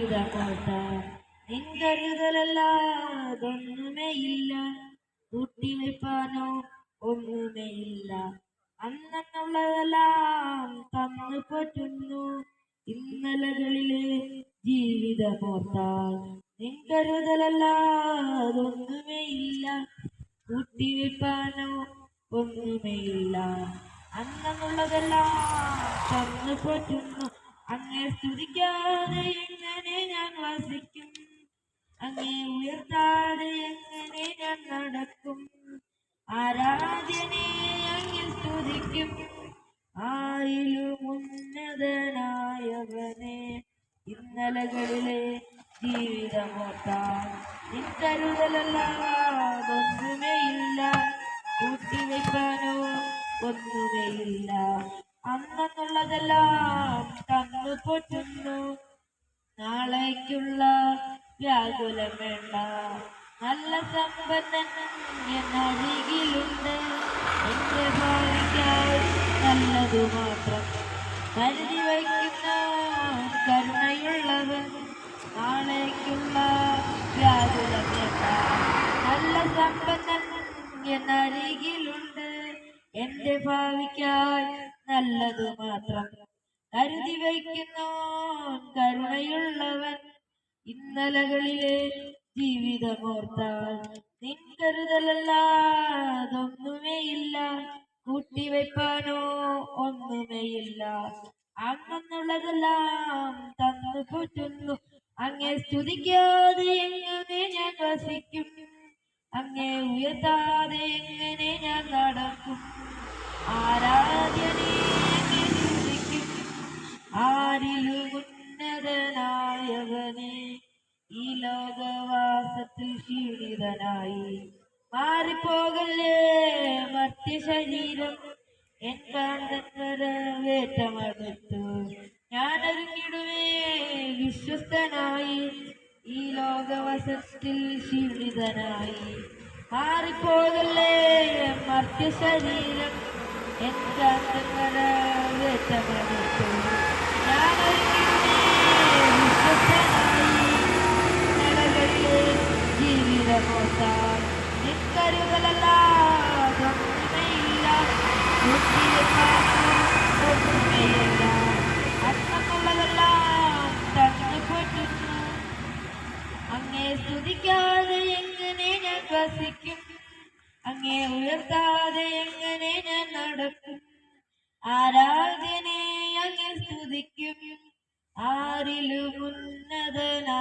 ജീവിതമോട്ട നിൻകരുതലല്ലാതൊന്നുമേ ഇല്ല, കൂട്ടിവെപ്പാനോ ഒന്നുമേയില്ല. അന്നെന്നുള്ളതെല്ലാം തന്നു പോറ്റുന്നു ഇന്നലകളിലെ ജീവിതമോർത്താൽ. നിൻകരുതലല്ലാതൊന്നുമേയില്ല, കൂട്ടിവെപ്പാനോ ഒന്നുമേയില്ല. അന്നെന്നുള്ളതെല്ലാം തന്നു പോറ്റുന്നു. അങ്ങേ സ്തുതിക്കാതെ എങ്ങനെ ഞാൻ വസിക്കും, അങ്ങേ ഉയർത്താതെ എങ്ങനെ ഞാൻ നടക്കും. ആരാധ്യനെ അങ്ങിൽ സ്തുതിക്കും, ആരിലും ഉന്നതനായവനെ. ഇന്നലകളിലെ ജീവിതമോർത്താൽ നിൻകരുതലല്ലാതൊന്നുമേയില്ല, കൂട്ടിവെക്കാനോ ഒന്നുമേയില്ല. അന്നെന്നുള്ളതെല്ലാം തന്നു പോറ്റുന്നു, നാളേക്കുള്ള വ്യാകുലം വേണ്ട. നല്ല സമ്പന്നൻ എന്നരികിലുണ്ട്, എന്റെ ഭാവിക്കായി നല്ലതു മാത്രം കരുതി വയ്ക്കുന്ന കരുണയുള്ളവൻ. നാളേക്കുള്ള വ്യാകുലം വേണ്ട. നല്ല സമ്പന്നൻ എന്നരികിലുണ്ട്, എന്റെ ഭാവിക്കായി നല്ലതു മാത്രം കരുതി വയ്ക്കുന്നു കരുണയുള്ളവൻ. ഇന്നലകളിലെ ജീവിതമോർത്താൽ നിൻകരുതലല്ലാതൊന്നുമേയില്ല, കൂട്ടിവെപ്പാനോ ഒന്നുമേയില്ല. അന്നെന്നുള്ളതെല്ലാം തന്നു പോറ്റുന്നു. അങ്ങേ സ്തുതിക്കാതെ എങ്ങനെ ഞാൻ വസിക്കും, അങ്ങേ ഉയർത്താതെ എങ്ങനെ ഞാൻ നടക്കും. ആരാധ്യനെ അങ്ങേ സ്തുതിക്കും, ആരിലും ഉന്നതനായവനെ. ഈ ലോകവാസത്തിൽ ക്ഷീണിതനായി മാറിപ്പോകല്ലേ മർത്യശരീരം. എൻ കാന്തൻ വേറ്റമടുത്തു ഞാനൊരുങ്ങിടുവേ വിശ്വസ്തനായി. ഈ ലോകവസത്തിൽ ക്ഷീണിതനായി മാറിപ്പോകല്ലേ മർത്യശരീരം. എൻ കാന്തൻ വേറ്റമടുത്തു ഞാനൊരുങ്ങിടുവേ വിശ്വസ്തനായി. നിലകളിലെ ജീവിതമോർത്താൽ നിൻകരുതലല്ലാതൊന്നുമേയില്ല, കൂട്ടിവെപ്പാനോ ഒന്നുമേയില്ല. അന്നെന്നുള്ളതെല്ലാം തന്നു പോറ്റുന്നു. അങ്ങേ സ്തുതിക്കാതെ എങ്ങനെ ഞാൻ വസിക്കും, അങ്ങേ ഉയർത്താതെ എങ്ങനെ ഞാൻ നടക്കും. ആരാധ്യനെ അങ്ങേ സ്തുതിക്കും, ആരിലും ഉന്നതനായവനെ.